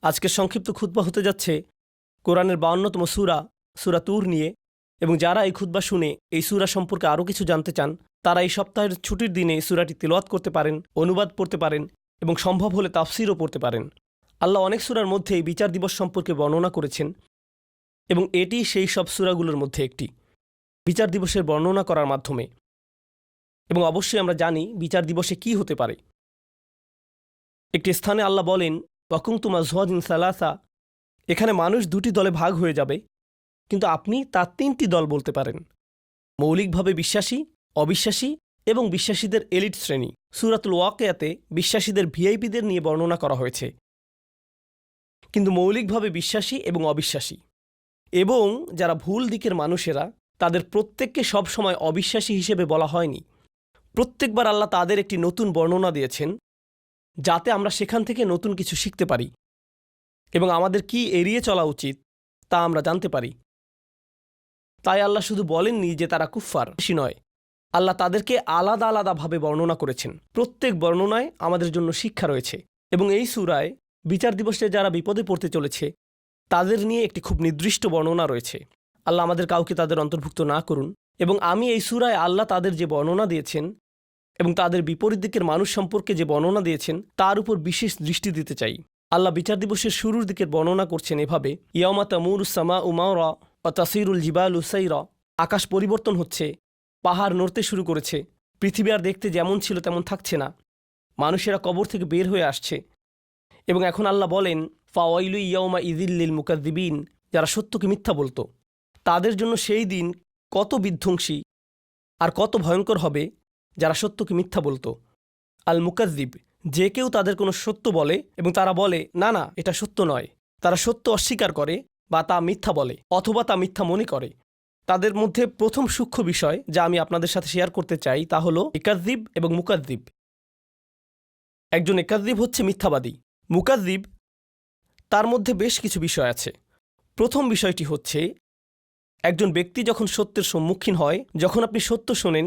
আজকের সংক্ষিপ্ত খুতবা হতে যাচ্ছে কোরআনের 52তম সূরা সূরা তুর নিয়ে। এবং যারা এই খুতবা শুনে এই সূরা সম্পর্কে আরও কিছু জানতে চান তারা এই সপ্তাহের ছুটির দিনে এই সূরাটি তিলাওয়াত করতে পারেন, অনুবাদ পড়তে পারেন এবং সম্ভব হলে তাফসিরও পড়তে পারেন। আল্লাহ অনেক সূরার মধ্যে এই বিচার দিবস সম্পর্কে বর্ণনা করেছেন এবং এটি সেই সব সূরাগুলোর মধ্যে একটি, বিচার দিবসের বর্ণনা করার মাধ্যমে। এবং অবশ্যই আমরা জানি বিচার দিবসে কি হতে পারে। একটি স্থানে আল্লাহ বলেন, ওয়াকুনতুম আযওয়াজান সালাসা, এখানে মানুষ দুটি দলে ভাগ হয়ে যাবে, কিন্তু আপনি তার তিনটি দল বলতে পারেন: মৌলিকভাবে বিশ্বাসী, অবিশ্বাসী এবং বিশ্বাসীদের এলিট শ্রেণী। সূরাতুল ওয়াকিয়াতে বিশ্বাসীদের ভিআইপিদের নিয়ে বর্ণনা করা হয়েছে, কিন্তু মৌলিকভাবে বিশ্বাসী এবং অবিশ্বাসী এবং যারা ভুল দিকের মানুষেরা তাদের প্রত্যেককে সবসময় অবিশ্বাসী হিসেবে বলা হয়নি। প্রত্যেকবার আল্লাহ তাদের একটি নতুন বর্ণনা দিয়েছেন যাতে আমরা সেখান থেকে নতুন কিছু শিখতে পারি এবং আমাদের কি এড়িয়ে চলা উচিত তা আমরা জানতে পারি। তাই আল্লাহ শুধু বলেননি যে তারা কুফফার, নয়, আল্লাহ তাদেরকে আলাদা আলাদাভাবে বর্ণনা করেছেন। প্রত্যেক বর্ণনায় আমাদের জন্য শিক্ষা রয়েছে এবং এই সূরায় বিচার দিবসে যারা বিপদে পড়তে চলেছে তাদের নিয়ে একটি খুব নির্দিষ্ট বর্ণনা রয়েছে। আল্লাহ আমাদের কাউকে তাদের অন্তর্ভুক্ত না করুন। এবং আমি এই সূরায় আল্লাহ তাদের যে বর্ণনা দিয়েছেন এবং তাদের বিপরীত দিকের মানুষ সম্পর্কে যে বর্ণনা দিয়েছেন তার উপর বিশেষ দৃষ্টি দিতে চাই। আল্লাহ বিচার দিবসের শুরুর দিকের বর্ণনা করছেন এভাবে, ইয়াউমা তামুরুস সামাউ মাওরা ওয়া তাসিরুল জিবালু সাইরা, আকাশ পরিবর্তন হচ্ছে, পাহাড় নড়তে শুরু করেছে, পৃথিবী আর দেখতে যেমন ছিল তেমন থাকছে না, মানুষেরা কবর থেকে বের হয়ে আসছে। এবং এখন আল্লাহ বলেন, ফাওয়াইলু ইয়াউমা ইযিল লিল মুকাযযিবিন, যারা সত্যকে মিথ্যা বলতো তাদের জন্য সেই দিন কত বিধ্বংসী আর কত ভয়ঙ্কর হবে যারা সত্যকে মিথ্যা বলতো। আল মুকাযযিব, যে কেউ তাদের কোনো সত্য বলে এবং তারা বলে না না এটা সত্য নয়, তারা সত্য অস্বীকার করে বা তা মিথ্যা বলে অথবা তা মিথ্যা মনে করে। তাদের মধ্যে প্রথম সূক্ষ্ম বিষয় যা আমি আপনাদের সাথে শেয়ার করতে চাই তা হলো ইকাযযিব এবং মুকাযযিব। একজন ইকাযযিব হচ্ছে মিথ্যাবাদী। মুকাযযিব, তার মধ্যে বেশ কিছু বিষয় আছে। প্রথম বিষয়টি হচ্ছে একজন ব্যক্তি যখন সত্যের সম্মুখীন হয়, যখন আপনি সত্য শোনেন,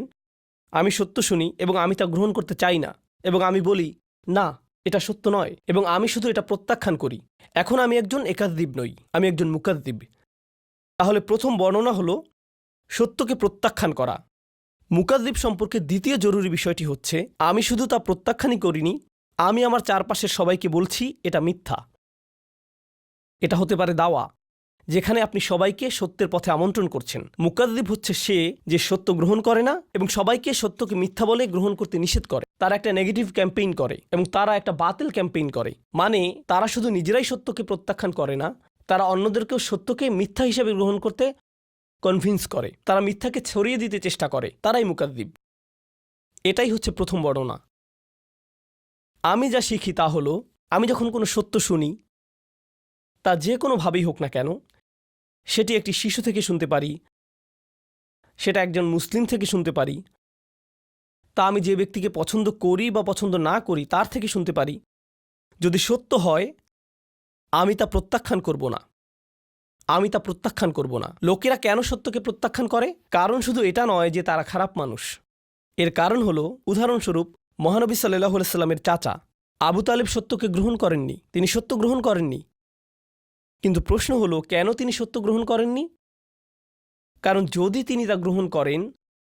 আমি সত্য শুনি এবং আমি তা গ্রহণ করতে চাই না এবং আমি বলি না এটা সত্য নয় এবং আমি শুধু এটা প্রত্যাখ্যান করি, এখন আমি একজন ইকাযযিব নই, আমি একজন মুকাযযিব। তাহলে প্রথম বর্ণনা হলো সত্যকে প্রত্যাখ্যান করা। মুকাযযিব সম্পর্কে দ্বিতীয় জরুরি বিষয়টি হচ্ছে আমি শুধু তা প্রত্যাখ্যানই করিনি, আমি আমার চারপাশের সবাইকে বলছি এটা মিথ্যা। এটা হতে পারে দাওয়া, যেখানে আপনি সবাইকে সত্যের পথে আমন্ত্রণ করছেন। মুকাযযিব হচ্ছে সে যে সত্য গ্রহণ করে না এবং সবাইকে সত্যকে মিথ্যা বলে গ্রহণ করতে নিষেধ করে। তারা একটা নেগেটিভ ক্যাম্পেইন করে এবং তারা একটা বাতিল ক্যাম্পেইন করে। মানে তারা শুধু নিজেরাই সত্যকে প্রত্যাখ্যান করে না, তারা অন্যদেরকেও সত্যকে মিথ্যা হিসেবে গ্রহণ করতে কনভিন্স করে, তারা মিথ্যাকে ছড়িয়ে দিতে চেষ্টা করে, তারাই মুকাযযিব। এটাই হচ্ছে প্রথম বর্ণনা। আমি যা শিখি তা হলো, আমি যখন কোনো সত্য শুনি, তা যে কোনোভাবেই হোক না কেন, সেটি একটি শিশু থেকে শুনতে পারি, সেটা একজন মুসলিম থেকে শুনতে পারি, তা আমি যে ব্যক্তিকে পছন্দ করি বা পছন্দ না করি তার থেকে শুনতে পারি, যদি সত্য হয় আমি তা প্রত্যাখ্যান করব না, আমি তা প্রত্যাখ্যান করব না। লোকেরা কেন সত্যকে প্রত্যাখ্যান করে? কারণ শুধু এটা নয় যে তারা খারাপ মানুষ। এর কারণ হলো, উদাহরণস্বরূপ মহানবী সাল্লাল্লাহু আলাইহি সাল্লামের চাচা আবু তালিব সত্যকে গ্রহণ করেননি, তিনি সত্য গ্রহণ করেননি। কিন্তু প্রশ্ন হলো কেন তিনি সত্য গ্রহণ করেননি? কারণ যদি তিনি তা গ্রহণ করেন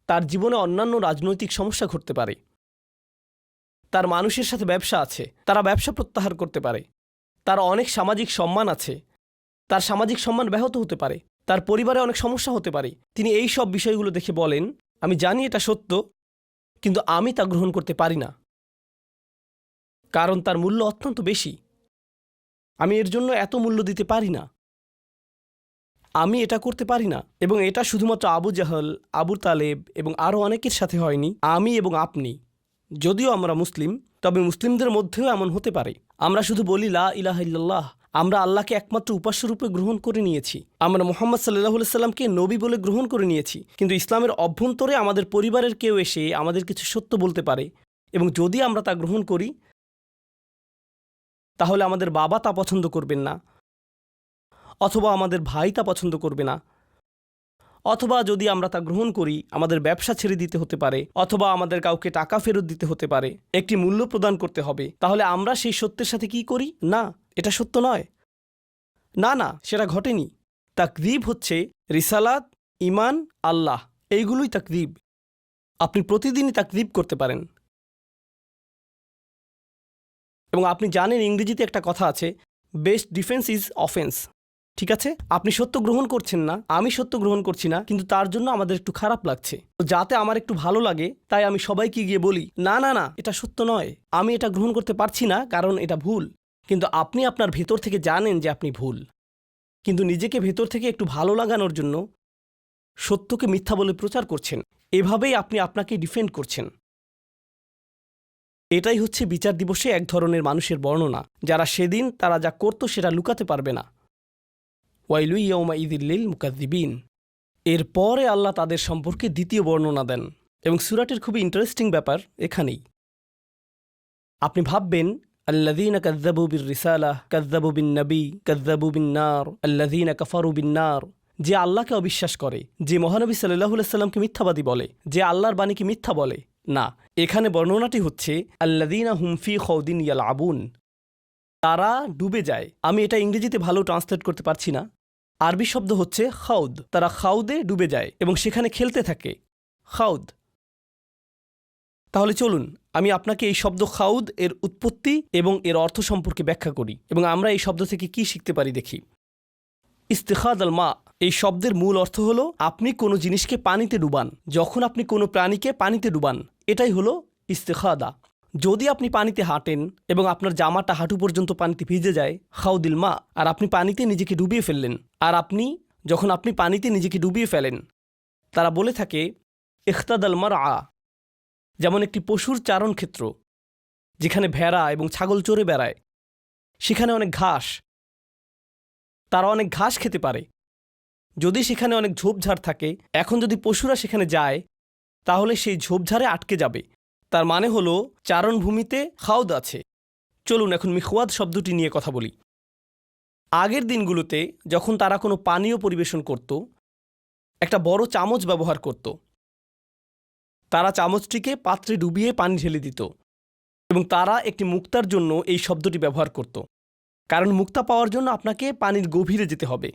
তার জীবনে অন্যান্য রাজনৈতিক সমস্যা ঘটতে পারে, তার মানুষের সাথে ব্যবসা আছে, তারা ব্যবসা প্রত্যাহার করতে পারে, তার অনেক সামাজিক সম্মান আছে, তার সামাজিক সম্মান ব্যাহত হতে পারে, তার পরিবারে অনেক সমস্যা হতে পারে। তিনি এই সব বিষয়গুলো দেখে বলেন আমি জানি এটা সত্য কিন্তু আমি তা গ্রহণ করতে পারি না, কারণ তার মূল্য অত্যন্ত বেশি, আমি এর জন্য এত মূল্য দিতে পারি না, আমি এটা করতে পারি না। এবং এটা শুধুমাত্র আবু জাহল, আবু তালেব এবং আরও অনেকের সাথে হয়নি, আমি এবং আপনি, যদিও আমরা মুসলিম, তবে মুসলিমদের মধ্যেও এমন হতে পারে। আমরা শুধু বলি লা ইলাহা ইল্লাল্লাহ, আমরা আল্লাহকে একমাত্র উপাস্যরূপে গ্রহণ করে নিয়েছি, আমরা মুহাম্মদ সাল্লাল্লাহু আলাইহি সাল্লামকে নবী বলে গ্রহণ করে নিয়েছি, কিন্তু ইসলামের অভ্যন্তরে আমাদের পরিবারের কেউ এসে আমাদের কিছু সত্য বলতে পারে এবং যদি আমরা তা গ্রহণ করি তাহলে আমাদের বাবা তা পছন্দ করবেন না, অথবা আমাদের ভাই তা পছন্দ করবে না, অথবা যদি আমরা তা গ্রহণ করি আমাদের ব্যবসা ছেড়ে দিতে হতে পারে, অথবা আমাদের কাউকে টাকা ফেরত দিতে হতে পারে, একটি মূল্য প্রদান করতে হবে। তাহলে আমরা সেই সত্যের সাথে কি করি? না, এটা সত্য নয়। না না, সেটা ঘটেনি। তাকযীব হচ্ছে রিসালাত, ঈমান, আল্লাহ, এইগুলোই তাকযীব। আপনি প্রতিদিনই তাকযীব করতে পারেন। এবং আপনি জানেন ইংরেজিতে একটা কথা আছে, বেস্ট ডিফেন্স ইজ অফেন্স। ঠিক আছে, আপনি সত্য গ্রহণ করছেন না, আমি সত্য গ্রহণ করছি না, কিন্তু তার জন্য আমাদের একটু খারাপ লাগছে। তো যাতে আমার একটু ভালো লাগে তাই আমি সবাইকে গিয়ে বলি, না না না, এটা সত্য নয়, আমি এটা গ্রহণ করতে পারছি না কারণ এটা ভুল। কিন্তু আপনি আপনার ভেতর থেকে জানেন যে আপনি ভুল, কিন্তু নিজেকে ভেতর থেকে একটু ভালো লাগানোর জন্য সত্যকে মিথ্যা বলে প্রচার করছেন। এভাবেই আপনি আপনাকে ডিফেন্ড করছেন। এটাই হচ্ছে বিচার দিবসে এক ধরনের মানুষের বর্ণনা, যারা সেদিন তারা যা করত সেটা লুকাতে পারবে না। ওয়াইলু ইয়াউমাইযিল লিল মুকাযযিবিন। এরপরে আল্লাহ তাদের সম্পর্কে দ্বিতীয় বর্ণনা দেন, এবং সূরাটির খুবই ইন্টারেস্টিং ব্যাপার এখানেই। আপনি ভাববেন, আল্লাযীনা কাযযাবু বির রিসালাহ কাযযাবু বিন নবী কাযযাবু বিন নার আল্লাযীনা কাফারু বিন নার। যে আল্লাহকে অবিশ্বাস করে, যে মহানবী সাল্লাল্লাহু আলাইহি সাল্লামকে মিথ্যাবাদী বলে, যে আল্লাহর বাণীকে মিথ্যা বলে, না, এখানে বর্ণনাটি হচ্ছে আল্লাযীনা হুম ফী খাউদিন ইয়ালআবুন। তারা ডুবে যায়। আমি এটা ইংরেজিতে ভালো ট্রান্সলেট করতে পারছি না। আরবি শব্দ হচ্ছে খাউদ। তারা খাউদে ডুবে যায় এবং সেখানে খেলতে থাকে। খাউদ। তাহলে চলুন আমি আপনাকে এই শব্দ খাউদ এর উৎপত্তি এবং এর অর্থ সম্পর্কে ব্যাখ্যা করি, এবং আমরা এই শব্দ থেকে কি শিখতে পারি দেখি। ইস্তিখাদ আল মা, এই শব্দের মূল অর্থ হলো আপনি কোনো জিনিসকে পানিতে ডুবান। যখন আপনি কোনো প্রাণীকে পানিতে ডুবান, এটাই হলো ইস্তিখাদা। যদি আপনি পানিতে হাঁটেন এবং আপনার জামাটা হাঁটু পর্যন্ত পানিতে ভিজে যায়, খাউদিল মা, আর আপনি পানিতে নিজেকে ডুবিয়ে ফেললেন। আর যখন আপনি পানিতে নিজেকে ডুবিয়ে ফেলেন, তারা বলে থাকে ইখতাদাল মারআ, যেমন একটি পশুর চারণ ক্ষেত্র, যেখানে ভেড়া এবং ছাগল চড়ে বেড়ায়, সেখানে অনেক ঘাস, তারা অনেক ঘাস খেতে পারে। যদি সেখানে অনেক ঝোপঝাড় থাকে, এখন যদি পশুরা সেখানে যায় তাহলে সেই ঝোপঝাড়ে আটকে যাবে। তার মানে হলো চারণভূমিতে খাউদ আছে। চলুন এখন মিখওয়াদ শব্দটি নিয়ে কথা বলি। আগের দিনগুলোতে যখন তারা কোনো পানীয় পরিবেশন করত, একটা বড় চামচ ব্যবহার করত। তারা চামচটিকে পাত্রে ডুবিয়ে পানি ঢেলে দিত, এবং তারা একটি মুক্তার জন্য এই শব্দটি ব্যবহার করত, কারণ মুক্তা পাওয়ার জন্য আপনাকে পানির গভীরে যেতে হবে।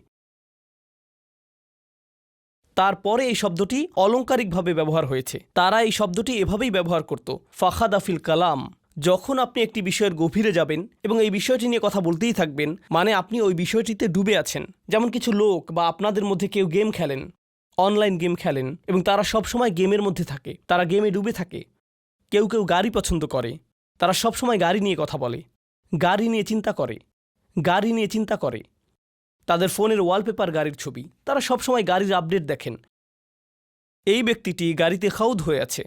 তারপরে এই শব্দটি অলংকারিকভাবে ব্যবহার হয়েছে। তারা এই শব্দটি এভাবেই ব্যবহার করত, ফাখাদা ফিল কালাম। যখন আপনি একটি বিষয়ের গভীরে যাবেন এবং এই বিষয়টি নিয়ে কথা বলতেই থাকবেন, মানে আপনি ওই বিষয়টিতে ডুবে আছেন। যেমন কিছু লোক বা আপনাদের মধ্যে কেউ গেম খেলেন, অনলাইন গেম খেলেন, এবং তারা সবসময় গেমের মধ্যে থাকে, তারা গেমে ডুবে থাকে। কেউ কেউ গাড়ি পছন্দ করে, তারা সবসময় গাড়ি নিয়ে কথা বলে, গাড়ি নিয়ে চিন্তা করে, গাড়ি নিয়ে চিন্তা করে। তাদের ফোনের ওয়ালপেপার গাড়ির ছবি, তারা সবসময় গাড়ির আপডেট দেখেন। এই ব্যক্তিটি গাড়িতে খাউদ হয়ে আছে।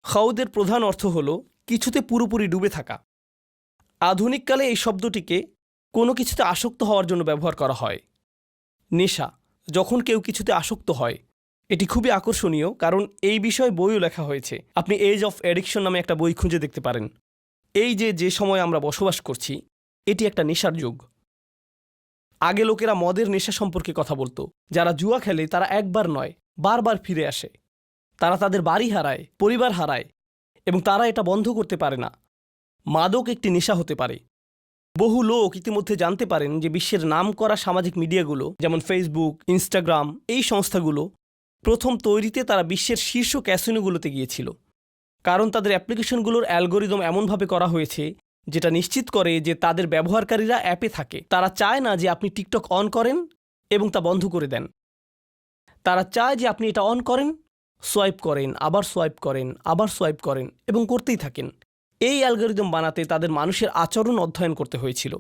খাউদের প্রধান অর্থ হল কিছুতে পুরোপুরি ডুবে থাকা। আধুনিককালে এই শব্দটিকে কোনো কিছুতে আসক্ত হওয়ার জন্য ব্যবহার করা হয়। নেশা, যখন কেউ কিছুতে আসক্ত হয়, এটি খুবই আকর্ষণীয়, কারণ এই বিষয়ে বইও লেখা হয়েছে। আপনি এজ অফ অ্যাডিকশন নামে একটা বই খুঁজে দেখতে পারেন। এই যে সময় আমরা বসবাস করছি, এটি একটা নেশার যুগ। আগে লোকেরা মদের নেশা সম্পর্কে কথা বলতো। যারা জুয়া খেলে তারা একবার নয়, বারবার ফিরে আসে। তারা তাদের বাড়ি হারায়, পরিবার হারায়, এবং তারা এটা বন্ধ করতে পারে না। মাদক একটি নেশা হতে পারে। বহু লোক ইতিমধ্যে জানতে পারেন যে বিশ্বের নামকরা সামাজিক মিডিয়াগুলো, যেমন ফেসবুক, ইনস্টাগ্রাম, এই সংস্থাগুলো প্রথম তৈরিতে তারা বিশ্বের শীর্ষ ক্যাসিনোগুলোতে গিয়েছিল, কারণ তাদের অ্যাপ্লিকেশনগুলোর অ্যালগোরিদম এমনভাবে করা হয়েছে যেটা নিশ্চিত করে যে তাদের ব্যবহারকারীরা অ্যাপে থাকে। তারা চায় না যে আপনি টিকটক অন করেন এবং তা বন্ধ করে দেন। তারা চায় যে আপনি এটা অন করেন, সোয়াইপ করেন, আবার সোয়াইপ করেন, আবার সোয়াইপ করেন, এবং করতেই থাকেন। এই অ্যালগোরিদম বানাতে তাদের মানুষের আচরণ অধ্যয়ন করতে হয়েছিল।